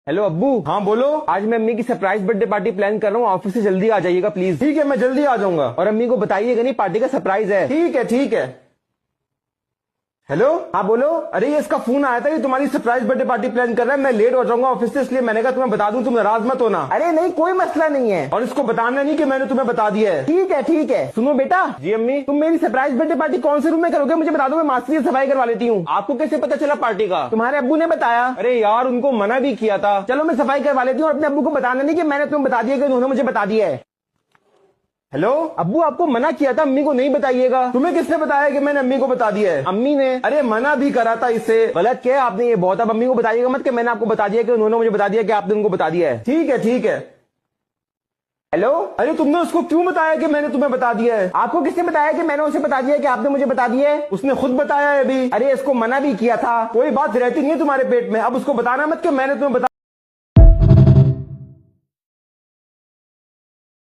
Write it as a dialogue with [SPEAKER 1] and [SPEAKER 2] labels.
[SPEAKER 1] Hello अब्बू। हाँ बोलो। आज मैं अम्मी की सरप्राइज बर्थडे पार्टी प्लान कर रहा हूँ, ऑफिस से जल्दी आ जाइएगा प्लीज। ठीक है, मैं जल्दी आ जाऊंगा। और अम्मी को बताइएगा नहीं, पार्टी का सरप्राइज है। ठीक है ठीक है। हेलो। हाँ बोलो। अरे ये इसका फोन आया था, ये तुम्हारी सरप्राइज बर्थडे पार्टी प्लान कर रहा है, मैं लेट हो जाऊंगा ऑफिस से, इसलिए मैंने कहा तुम्हें बता दूं, तुम नाराज मत होना। अरे नहीं, कोई मसला नहीं है। और इसको बताना नहीं कि मैंने तुम्हें बता दिया है। ठीक है ठीक है। सुनो बेटा। जी अम्मी। तुम मेरी सरप्राइज बर्थडे पार्टी कौन से रूम में करोगे, मुझे बता दो, मैं मास्टरी से सफाई करवा लेती हूँ। आपको कैसे पता चला पार्टी का? तुम्हारे अब्बू ने बताया। अरे यार, उनको मना भी किया था। चलो मैं सफाई करवा लेती हूँ, और अपने अब्बू को बताना नहीं कि मैंने तुम्हें बता दिया, कि उन्होंने मुझे बता दिया है। हेलो। अब्बू आपको मना किया था, अम्मी को नहीं बताइएगा। तुम्हें किसने बताया कि मैंने अम्मी को बता दिया है? अम्मी ने। अरे मना भी करा था इससे। गलत क्या आपने ये बहुत। अब अम्मी को बताइएगा मत कि मैंने आपको बता दिया, कि उन्होंने मुझे बता दिया कि आपने उनको बता दिया है। ठीक है ठीक है। हेलो। अरे तुमने उसको क्यों बताया कि मैंने तुम्हें बता दिया है? आपको किसने बताया कि मैंने उसे बता दिया कि आपने मुझे बता दिया है? उसने खुद बताया है अभी। अरे इसको मना भी किया था। कोई बात रहती नहीं है तुम्हारे पेट में, अब उसको बताना मत कि मैंने तुम्हें बता